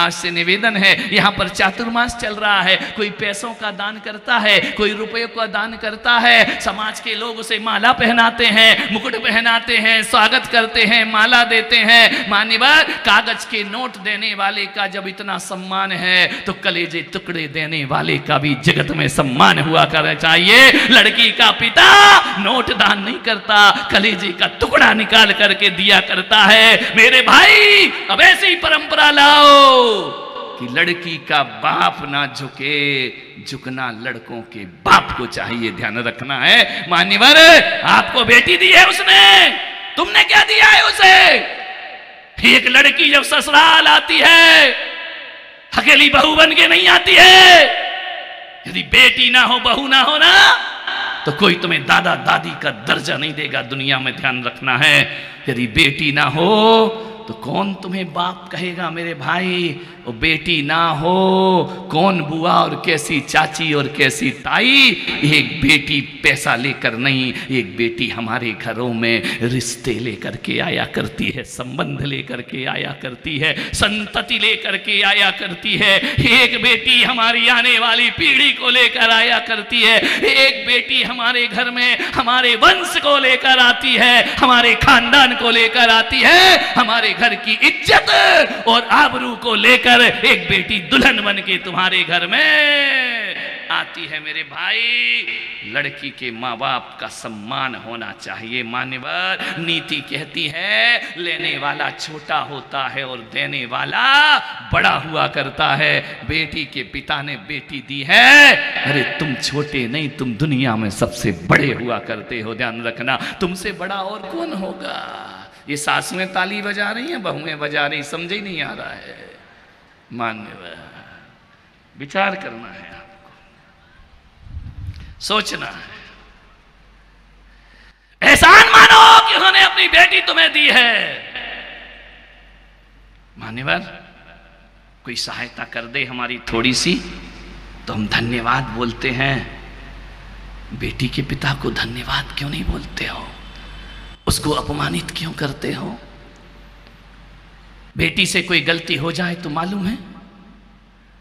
आज से निवेदन है, यहाँ पर चातुर्मास चल रहा है, कोई पैसों का दान करता है, कोई रुपयों का दान करता है, समाज के लोग उसे माला पहनाते हैं, मुकुट पहनाते हैं, स्वागत करते हैं, माला देते हैं। मान्यवर, कागज के नोट देने वाले का जब इतना सम्मान है तो कलेजे टुकड़े देने वाले का भी जगत में सम्मान हुआ करना चाहिए। लड़की का पिता नोट दान नहीं करता, कलेजे का टुकड़ा निकाल करके दिया करता है। मेरे भाई, अब ऐसी परंपरा लाओ कि लड़की का बाप ना झुके, झुकना लड़कों के बाप को चाहिए, ध्यान रखना है। मान्यवर, आपको बेटी दी है उसने, तुमने क्या दिया है उसे? एक लड़की जब ससुराल आती है अकेली बहू बन के नहीं आती है। यदि बेटी ना हो, बहू ना हो ना, तो कोई तुम्हें दादा दादी का दर्जा नहीं देगा दुनिया में, ध्यान रखना है। यदि बेटी ना हो तो कौन तुम्हें बाप कहेगा मेरे भाई? वो बेटी ना हो कौन बुआ और कैसी चाची और कैसी ताई? एक बेटी पैसा लेकर नहीं, एक बेटी हमारे घरों में रिश्ते लेकर के आया करती है, संबंध लेकर के आया करती है, संतति लेकर के आया करती है। एक बेटी हमारी आने वाली पीढ़ी को लेकर आया करती है। एक बेटी हमारे घर में हमारे वंश को लेकर आती है, हमारे खानदान को लेकर आती है, हमारे घर की इज्जत और आबरू को लेकर एक बेटी दुल्हन बन के तुम्हारे घर में आती है। मेरे भाई, लड़की के माँ बाप का सम्मान होना चाहिए। मान्यवर, नीति कहती है लेने वाला छोटा होता है और देने वाला बड़ा हुआ करता है। बेटी के पिता ने बेटी दी है, अरे तुम छोटे नहीं, तुम दुनिया में सबसे बड़े हुआ करते हो, ध्यान रखना। तुमसे बड़ा और कौन होगा? ये सासुएं ताली बजा रही हैं, बहुएं बजा रही, समझ ही नहीं आ रहा है। मान्यवर, विचार करना है, आपको सोचना है। एहसान मानो कि उन्होंने अपनी बेटी तुम्हें दी है। मान्यवर, कोई सहायता कर दे हमारी थोड़ी सी तो हम धन्यवाद बोलते हैं। बेटी के पिता को धन्यवाद क्यों नहीं बोलते हो? उसको अपमानित क्यों करते हो? बेटी से कोई गलती हो जाए तो मालूम है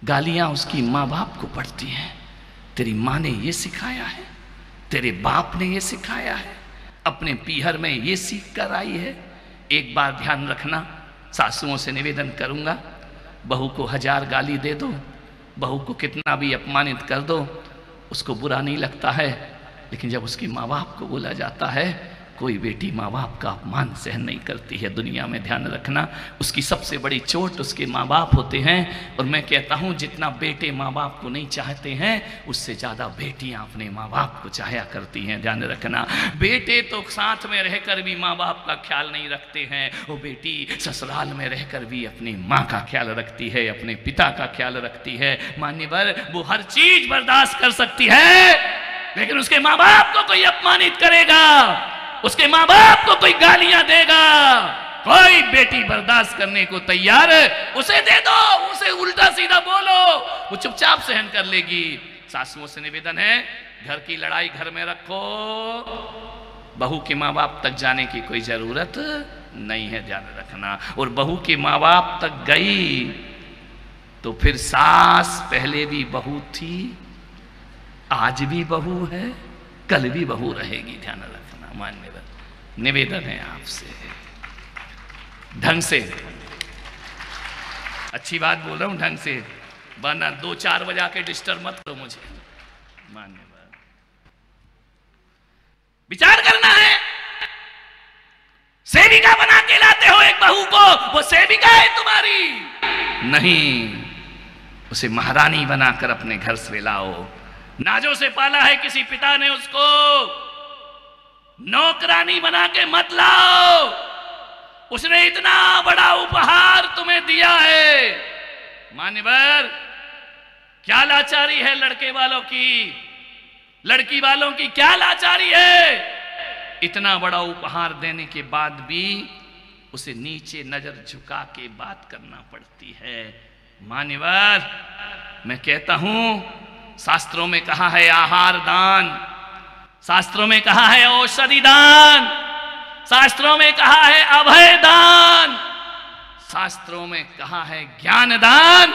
गालियां उसकी माँ बाप को पड़ती हैं। तेरी माँ ने ये सिखाया है, तेरे बाप ने ये सिखाया है, अपने पीहर में ये सीख कर आई है। एक बार ध्यान रखना, सासुओं से निवेदन करूंगा, बहू को 1000 गाली दे दो, बहू को कितना भी अपमानित कर दो, उसको बुरा नहीं लगता है। लेकिन जब उसके माँ बाप को बोला जाता है, कोई बेटी माँ बाप का अपमान सहन नहीं करती है दुनिया में, ध्यान रखना। उसकी सबसे बड़ी चोट उसके माँ बाप होते हैं। और मैं कहता हूँ जितना बेटे माँ बाप को नहीं चाहते हैं, उससे ज़्यादा बेटियाँ अपने माँ बाप को चाहा करती हैं, ध्यान रखना। बेटे तो साथ में रहकर भी माँ बाप का ख्याल नहीं रखते हैं, वो बेटी ससुराल में रहकर भी अपनी माँ का ख्याल रखती है, अपने पिता का ख्याल रखती है। मान्यवर, वो हर चीज बर्दाश्त कर सकती है, लेकिन उसके माँ बाप को कोई अपमानित करेगा, उसके माँ बाप को कोई गालियां देगा, कोई बेटी बर्दाश्त करने को तैयार है, उसे दे दो, उसे उल्टा सीधा बोलो, वो चुपचाप सहन कर लेगी। सासुओं से निवेदन है, घर की लड़ाई घर में रखो, बहू के माँ बाप तक जाने की कोई जरूरत नहीं है, ध्यान रखना। और बहू के माँ बाप तक गई तो फिर सास पहले भी बहू थी, आज भी बहू है, कल भी बहू रहेगी, ध्यान रखना। मान्यवर, निवेदन है आपसे, ढंग से, अच्छी बात बोल रहा हूं, ढंग से, वरना 2-4 बजा के डिस्टर्ब मत करो मुझे। मान्यवर, विचार करना है। सेविका बना के लाते हो एक बहू को, वो सेविका है तुम्हारी नहीं, उसे महारानी बनाकर अपने घर से लाओ। नाजों से पाला है किसी पिता ने उसको, नौकरानी बना के मत लाओ। उसने इतना बड़ा उपहार तुम्हें दिया है। मान्यवर, क्या लाचारी है लड़के वालों की, लड़की वालों की क्या लाचारी है। इतना बड़ा उपहार देने के बाद भी उसे नीचे नजर झुका के बात करना पड़ती है। मान्यवर, मैं कहता हूं, शास्त्रों में कहा है आहार दान, शास्त्रों में कहा है औषधि दान, शास्त्रों में कहा है अभय दान, शास्त्रों में कहा है ज्ञान दान,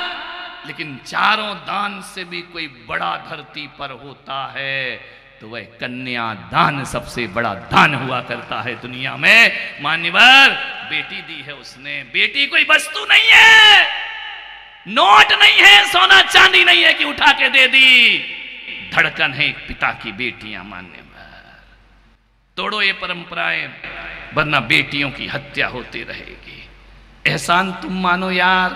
लेकिन चारों दान से भी कोई बड़ा धरती पर होता है तो वह कन्या दान सबसे बड़ा दान हुआ करता है दुनिया में। मान्यवर, बेटी दी है उसने, बेटी कोई वस्तु नहीं है, नोट नहीं है, सोना चांदी नहीं है कि उठा के दे दी, धड़कन है एक पिता की बेटियां। मान्यवर, तोड़ो ये परंपराएं, वरना बेटियों की हत्या होती रहेगी। एहसान तुम मानो यार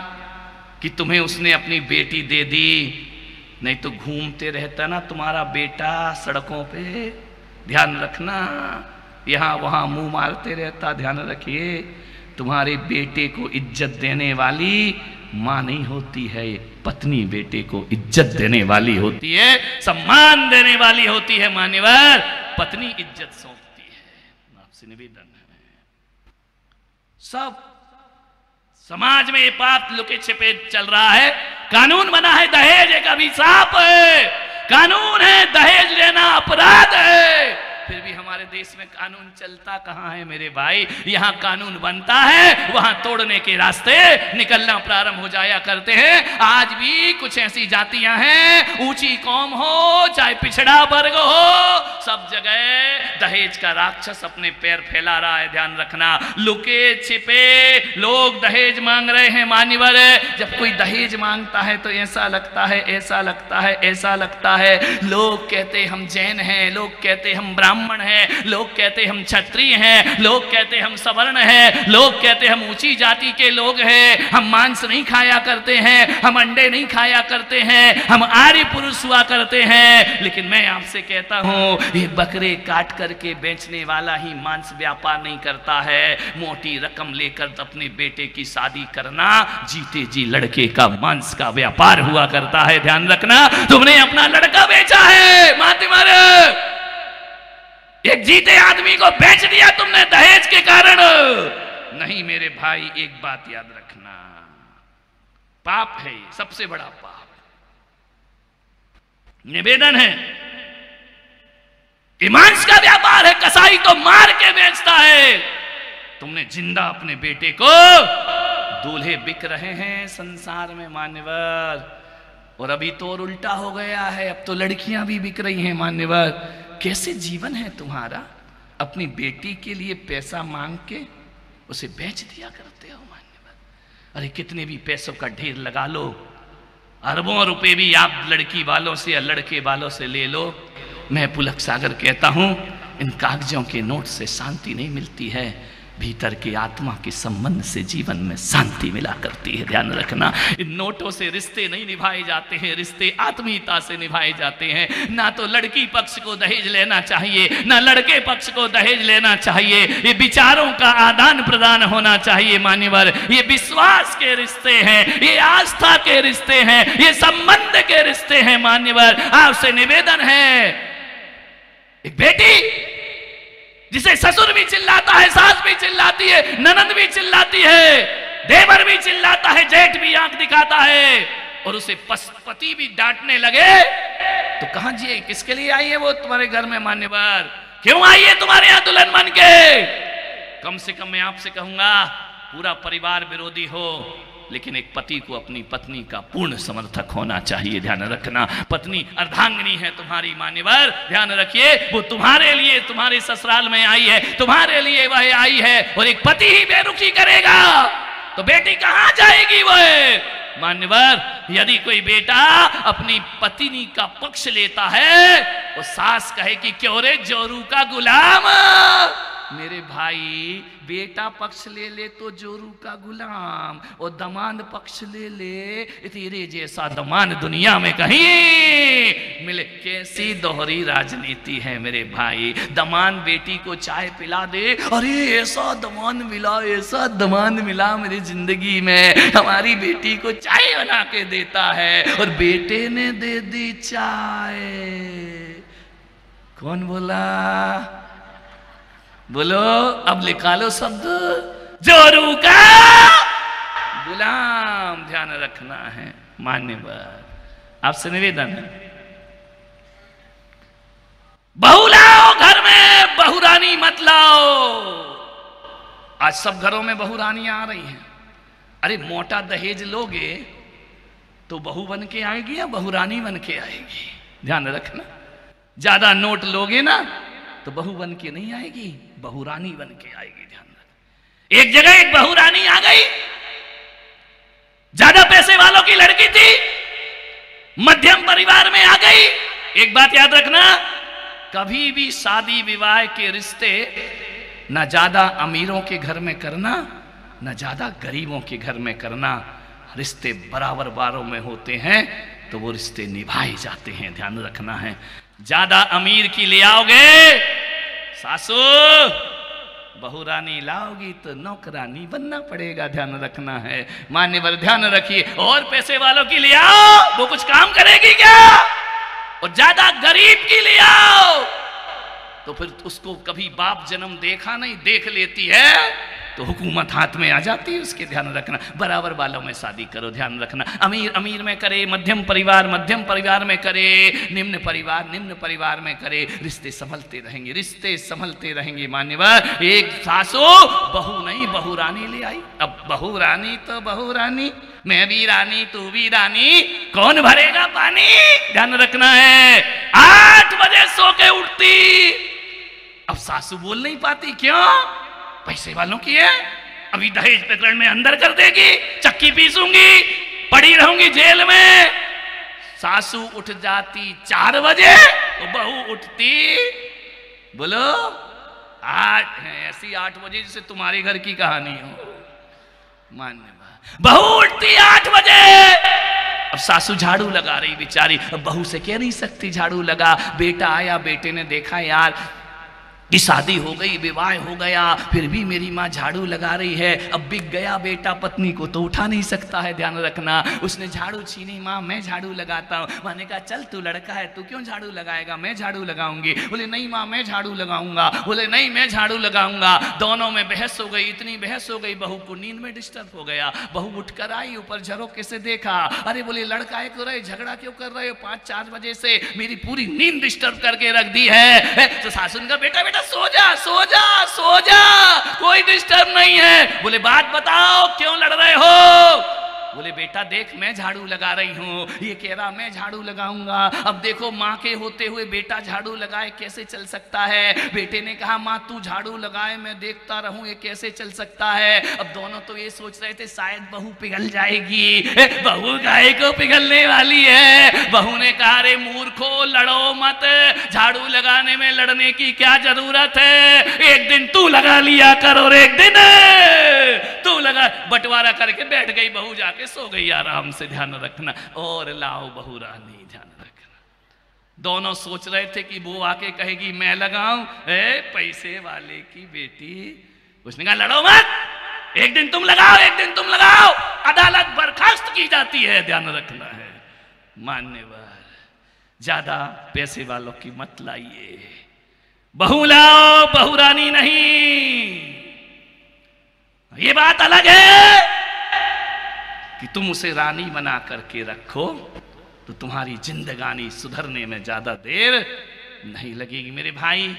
कि तुम्हें उसने अपनी बेटी दे दी, नहीं तो घूमते रहता ना तुम्हारा बेटा सड़कों पे। ध्यान रखना, यहां वहां मुंह मारते रहता। ध्यान रखिए, तुम्हारे बेटे को इज्जत देने वाली मां नहीं होती है, पत्नी बेटे को इज्जत देने वाली होती है, सम्मान देने वाली होती है। मान्यवर, पत्नी इज्जत सौंपती है। आपसे निवेदन है, सब समाज में ये पाप लुके छिपे चल रहा है। कानून बना है दहेज एक अभिशाप है, कानून है दहेज लेना अपराध है, फिर भी हमारे देश में कानून चलता कहां है मेरे भाई। यहां कानून बनता है, वहां तोड़ने के रास्ते निकलना प्रारंभ हो जाया करते हैं। आज भी कुछ ऐसी जातियां हैं, ऊंची कौम हो चाहे पिछड़ा वर्ग हो, सब जगह दहेज का राक्षस अपने पैर फैला रहा है। ध्यान रखना, लुके छिपे लोग दहेज मांग रहे हैं। मान्यवर, जब कोई दहेज मांगता है तो ऐसा लगता है, ऐसा लगता है, ऐसा लगता है, लोग कहते हम जैन हैं, लोग कहते हम ब्राह्मण हैं, लोग कहते हम क्षत्रिय हैं, लोग कहते हम सवर्ण हैं, लोग कहते हम ऊंची जाति के लोग हैं, हम मांस नहीं खाया करते हैं, हम अंडे नहीं खाया करते हैं, हम आर्य पुरुष हुआ करते हैं। लेकिन मैं आपसे कहता हूं, ये बकरे काट करके बेचने वाला ही मांस व्यापार नहीं करता है। मोटी रकम लेकर अपने बेटे की शादी करना जीते जी लड़के का मांस का व्यापार हुआ करता है। ध्यान रखना, तुमने अपना लड़का बेचा है। माते मारे, एक जीते आदमी को बेच दिया तुमने दहेज के कारण। नहीं मेरे भाई, एक बात याद रखना, पाप है ये, सबसे बड़ा पाप। निवेदन है, मांस का व्यापार है, कसाई तो मार के बेचता है, तुमने जिंदा अपने बेटे को, दूल्हे बिक रहे हैं संसार में। मान्यवर, और अभी तो और उल्टा हो गया है, अब तो लड़कियां भी बिक रही हैं। मान्यवर, कैसे जीवन है तुम्हारा, अपनी बेटी के लिए पैसा मांग के उसे बेच दिया करते हो। मान्यवर, अरे कितने भी पैसों का ढेर लगा लो, अरबों रुपए भी आप लड़की वालों से या लड़के वालों से ले लो, मैं पुलक सागर कहता हूं, इन कागजों के नोट से शांति नहीं मिलती है, भीतर के आत्मा के संबंध से जीवन में शांति मिला करती है। ध्यान रखना, इन नोटों से रिश्ते नहीं निभाए जाते हैं, रिश्ते आत्मीयता से निभाए जाते हैं। ना तो लड़की पक्ष को दहेज लेना चाहिए, ना लड़के पक्ष को दहेज लेना चाहिए। ये विचारों का आदान प्रदान होना चाहिए। मान्यवर, ये विश्वास के रिश्ते हैं, ये आस्था के रिश्ते हैं, ये संबंध के रिश्ते हैं। मान्यवर, आपसे निवेदन है, एक बेटी जिसे ससुर भी चिल्लाता है, सास भी चिल्लाती है, ननद भी चिल्लाती है, देवर भी चिल्लाता है, जेठ भी आंख दिखाता है, और उसे पति भी डांटने लगे, तो कहां जिए, किसके लिए आई है वो तुम्हारे घर में। मान्यवर, क्यों आई है तुम्हारे यहां दुल्हन बन के। कम से कम मैं आपसे कहूंगा, पूरा परिवार विरोधी हो, लेकिन एक पति को अपनी पत्नी का पूर्ण समर्थक होना चाहिए। ध्यान रखना, पत्नी अर्धांगिनी है तुम्हारी। मान्यवर, ध्यान रखिए, वो तुम्हारे लिए तुम्हारे ससुराल में आई है, तुम्हारे लिए वह आई है, और एक पति ही बेरुखी करेगा तो बेटी कहां जाएगी वह। मान्यवर, यदि कोई बेटा अपनी पत्नी का पक्ष लेता है, वो सास कहे कि क्यों रे जोरू का गुलाम। मेरे भाई, बेटा पक्ष ले ले तो जोरू का गुलाम, और दमाद पक्ष ले ले, तेरे जैसा दमाद दुनिया में कहीं मिले। कैसी दोहरी राजनीति है मेरे भाई। दमाद बेटी को चाय पिला दे, अरे ऐसा दमाद मिला, ऐसा दमाद मिला मेरी जिंदगी में, हमारी बेटी को चाय बना के देता है, और बेटे ने दे दी चाय। कौन बोला, बोलो, अब लिखा लो शब्द, जोरू का गुलाम। ध्यान रखना है। मान्यवर, आपसे निवेदन है, बहू लाओ घर में, बहुरानी मत लाओ। आज सब घरों में बहुरानियां आ रही हैं, अरे मोटा दहेज लोगे तो बहू बन के आएगी या बहुरानी बन के आएगी, ध्यान रखना। ज्यादा नोट लोगे ना तो बहू बन के नहीं आएगी, बहुरानी बन के आएगी, ध्यान रखना। एक जगह एक बहुरानी आ गई, ज्यादा पैसे वालों की लड़की थी, मध्यम परिवार में आ गई। एक बात याद रखना, कभी भी शादी विवाह के रिश्ते ना ज्यादा अमीरों के घर में करना ना ज्यादा गरीबों के घर में करना। रिश्ते बराबर बारों में होते हैं तो वो रिश्ते निभाए जाते हैं, ध्यान रखना है। ज्यादा अमीर की ले आओगे सासू, बहुरानी लाओगी तो नौकरानी बनना पड़ेगा, ध्यान रखना है। मान्यवर ध्यान रखिए। और पैसे वालों की ले आओ, वो कुछ काम करेगी क्या? और ज्यादा गरीब की ले आओ तो फिर उसको कभी बाप जन्म देखा नहीं, देख लेती है तो हुकूमत हाथ में आ जाती है उसके, ध्यान रखना। बराबर वालों में शादी करो, ध्यान रखना। अमीर अमीर में करे, मध्यम परिवार में करे, निम्न परिवार में करे, रिश्ते संभलते रहेंगे, रिश्ते संभलते रहेंगे। मान्यवर, एक सासू बहू नहीं बहुरानी ले आई। अब बहुरानी तो बहुरानी, मैं भी रानी तू भी रानी, कौन भरेगा पानी, ध्यान रखना है। 8 बजे सो के उठती, अब सासू बोल नहीं पाती, क्यों? पैसे वालों की है, अभी दहेज प्रकरण में अंदर कर देगी, चक्की पीसूंगी, पड़ी रहूंगी जेल में। सासू उठ जाती 4 बजे तो बहू उठती, बोलो 8, ऐसी 8 बजे जैसे तुम्हारे घर की कहानी हो। मान्य बहू उठती 8 बजे। अब सासू झाड़ू लगा रही बेचारी, अब बहू से कह नहीं सकती झाड़ू लगा। बेटा आया, बेटे ने देखा यार कि शादी हो गई, विवाह हो गया, फिर भी मेरी माँ झाड़ू लगा रही है। अब बिक गया बेटा, पत्नी को तो उठा नहीं सकता है, ध्यान रखना। उसने झाड़ू छीनी, माँ मैं झाड़ू लगाता हूँ। माँ ने कहा चल तू लड़का है, तू क्यों झाड़ू लगाएगा, मैं झाड़ू लगाऊंगी। बोले नहीं माँ मैं झाड़ू लगाऊंगा, बोले नहीं मैं झाड़ू लगाऊंगा। दोनों में बहस हो गई, इतनी बहस हो गई, बहू को नींद में डिस्टर्ब हो गया। बहू उठकर आई, ऊपर झरोके से देखा, अरे बोले लड़का है क्यों रहे, झगड़ा क्यों कर रहे हो, 5-4 बजे से मेरी पूरी नींद डिस्टर्ब करके रख दी है। तो सासू का बेटा बेटा सो जा सो जा सो जा, कोई डिस्टर्ब नहीं है। बोले बात बताओ क्यों लड़ रहे हो? बोले बेटा देख मैं झाड़ू लगा रही हूँ, ये कह रहा मैं झाड़ू लगाऊंगा। अब देखो माँ के होते हुए बेटा झाड़ू लगाए कैसे चल सकता है? बेटे ने कहा माँ तू झाड़ू लगाए मैं देखता रहूं, ये कैसे चल सकता है? अब दोनों तो ये सोच रहे थे शायद बहू पिघल जाएगी। बहू गाय को पिघलने वाली है। बहू ने कहा रे मूर्खो लड़ो मत, झाड़ू लगाने में लड़ने की क्या जरूरत है? एक दिन तू लगा लिया कर और एक दिन तू लगा। बंटवारा करके बैठ गई बहू, जाके सो गई आराम से, ध्यान रखना। और लाओ बहू रानी, ध्यान रखना। दोनों सोच रहे थे कि वो आके कहेगी मैं लगाऊं, पैसे वाले की बेटी। उसने कहा लड़ो मत, एक दिन तुम लगाओ एक दिन तुम लगाओ। अदालत बर्खास्त की जाती है, ध्यान रखना है। मान्यवर, ज्यादा पैसे वालों की मत लाइए। बहू लाओ, बहू रानी नहीं। ये बात अलग है कि तुम उसे रानी बना करके रखो तो तुम्हारी जिंदगानी सुधरने में ज्यादा देर नहीं लगेगी। मेरे भाई,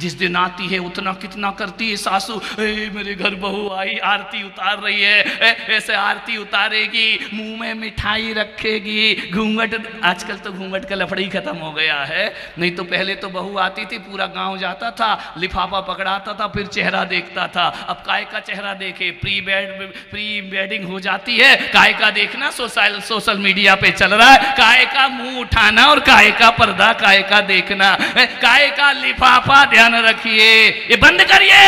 जिस दिन आती है उतना कितना करती है सासू। मेरे घर बहू आई, आरती उतार रही है, ऐसे आरती उतारेगी, मुंह में मिठाई रखेगी, घूंघट। आजकल तो घूंघट का लफड़ा ही खत्म हो गया है, नहीं तो पहले तो बहू आती थी पूरा गांव जाता था, लिफाफा पकड़ाता था, फिर चेहरा देखता था। अब काय का चेहरा देखे? प्री वेडिंग हो जाती है, काय का देखना सोशल मीडिया पे चल रहा है, काय का मुंह उठाना और काय का पर्दा, काय का देखना, काय का लिफाफा। ध्यान रखिए, ये बंद करिए,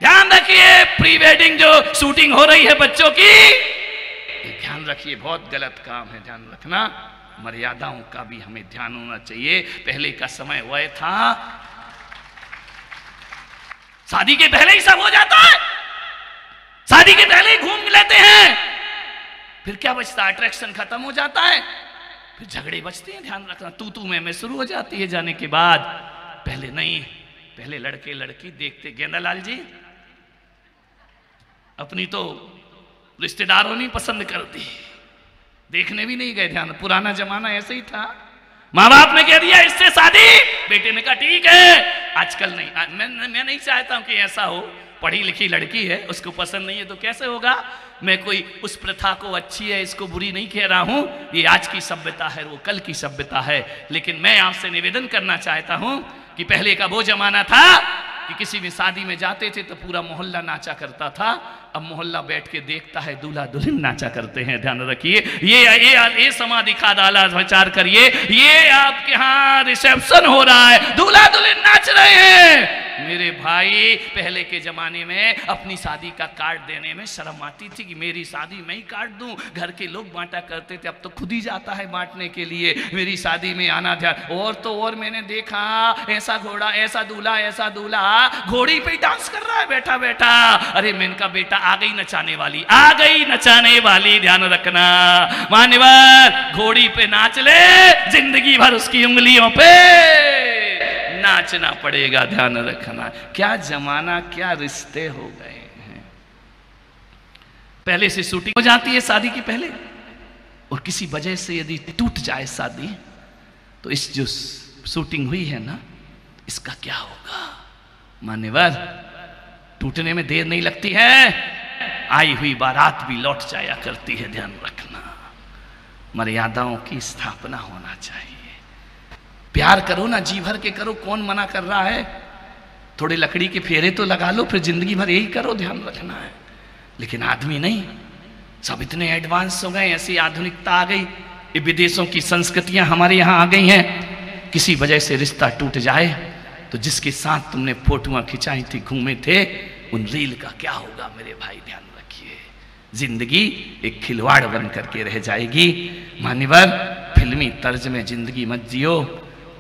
ध्यान रखिए। प्री वेडिंग जो शूटिंग हो रही है बच्चों की, ये ध्यान रखिए, बहुत गलत काम है, ध्यान रखना। मर्यादाओं का भी हमें ध्यान होना चाहिए। पहले का समय वह था, शादी के पहले ही सब हो जाता है, शादी के पहले ही घूम लेते हैं, फिर क्या बचता है? अट्रैक्शन खत्म हो जाता है, फिर झगड़े बचते हैं, ध्यान रखना। तू में शुरू हो जाती है जाने के बाद। पहले नहीं, पहले लड़के लड़की देखते। गेंदालाल जी, अपनी तो रिश्तेदारों नहीं पसंद करती, देखने भी नहीं गए, ध्यान। पुराना जमाना ऐसे ही था, माँ बाप ने कह दिया इससे शादी, बेटे ने कहा ठीक है। आजकल नहीं, मैं नहीं चाहता हूं कि ऐसा हो, पढ़ी लिखी लड़की है, उसको पसंद नहीं है तो कैसे होगा? मैं कोई उस प्रथा को अच्छी है इसको बुरी नहीं कह रहा हूं, ये आज की सभ्यता है, वो कल की सभ्यता है। लेकिन मैं आपसे निवेदन करना चाहता हूं कि पहले का वो जमाना था कि किसी भी शादी में जाते थे तो पूरा मोहल्ला नाचा करता था, अब मोहल्ला बैठ के देखता है दूल्हा दुल्हन नाचा करते हैं। ध्यान रखिए, ये समाधि का डाला विचार करिए, ये आपके यहाँ रिसेप्शन हो रहा है, दूल्हा दुल्हन नाच रहे हैं। मेरे भाई पहले के जमाने में अपनी शादी का कार्ड देने में शर्म आती थी कि मेरी शादी मैं ही कार्ड दूं, घर के लोग बांटा करते थे, अब तो खुद ही जाता है बांटने के लिए, मेरी शादी में आना ध्यान। और तो और मैंने देखा ऐसा घोड़ा, ऐसा दूल्हा घोड़ी पे डांस कर रहा है बैठा बैठा। अरे मैंने कहा बेटा आ गई नचाने वाली, आ गई नचाने वाली, ध्यान रखना मान्यवर, घोड़ी पे नाच ले, जिंदगी भर उसकी उंगलियों पे नाचना पड़ेगा। ध्यान रखना, क्या जमाना, क्या रिश्ते हो गए हैं। पहले से शूटिंग हो जाती है शादी की पहले, और किसी वजह से यदि टूट जाए शादी तो इस जो शूटिंग हुई है ना, इसका क्या होगा? मान्यवर, टूटने में देर नहीं लगती है, आई हुई बारात भी लौट जाया करती है। ध्यान रखना, मर्यादाओं की स्थापना होना चाहिए। प्यार करो ना, जी भर के करो, कौन मना कर रहा है? थोड़े लकड़ी के फेरे तो लगा लो, फिर जिंदगी भर यही करो, ध्यान रखना है। लेकिन आदमी नहीं, सब इतने एडवांस हो गए, ऐसी आधुनिकता आ गई, ये विदेशों की संस्कृतियां हमारे यहाँ आ गई हैं। किसी वजह से रिश्ता टूट जाए तो जिसके साथ तुमने फोटोआं खिंचाई थी, घूमे थे, उन रील का क्या होगा मेरे भाई? ध्यान रखिए, जिंदगी एक खिलवाड़ बन करके रह जाएगी। मान्यवर, फिल्मी तर्ज में जिंदगी मत जियो।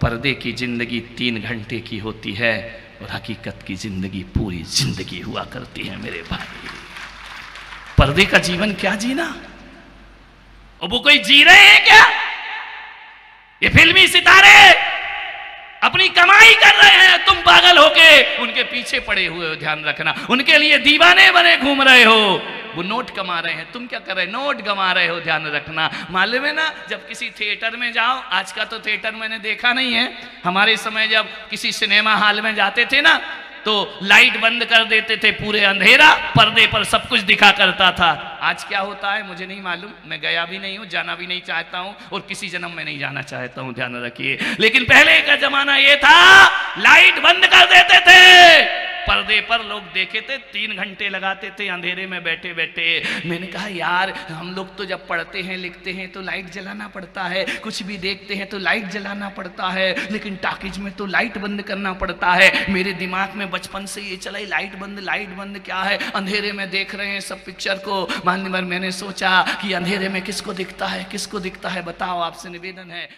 पर्दे की जिंदगी 3 घंटे की होती है और हकीकत की जिंदगी पूरी जिंदगी हुआ करती है मेरे भाई। पर्दे का जीवन क्या जीना? और वो कोई जी रहे हैं क्या? ये फिल्मी सितारे अपनी कमाई कर रहे हैं, तुम पागल होके उनके पीछे पड़े हुए हो। ध्यान रखना, उनके लिए दीवाने बने घूम रहे हो। वो नोट कमा रहे हैं, तुम क्या कर रहे हो? नोट कमा रहे हो। ध्यान रखना, मालूम है ना, जब किसी थिएटर में जाओ, आज का तो थिएटर मैंने देखा नहीं है, हमारे समय जब किसी सिनेमा हॉल में जाते थे ना, तो लाइट बंद कर देते थे, पूरे अंधेरा, पर्दे पर सब कुछ दिखा करता था। आज क्या होता है मुझे नहीं मालूम, मैं गया भी नहीं हूं, जाना भी नहीं चाहता हूं, और किसी जन्म में नहीं जाना चाहता हूं। ध्यान रखिए, लेकिन पहले का जमाना ये था, लाइट बंद कर देते थे, पर्दे पर लोग देखे थे, 3 घंटे लगाते थे अंधेरे में बैठे बैठे। मैंने कहा यार, हम लोग तो जब पढ़ते हैं लिखते हैं तो लाइट जलाना पड़ता है, कुछ भी देखते हैं तो लाइट जलाना पड़ता है, लेकिन टॉकीज में तो लाइट बंद करना पड़ता है। मेरे दिमाग में बचपन से ये चला, लाइट बंद क्या है, अंधेरे में देख रहे हैं सब पिक्चर को। मान्यवर, मैंने सोचा कि अंधेरे में किसको दिखता है, बताओ, आपसे निवेदन है।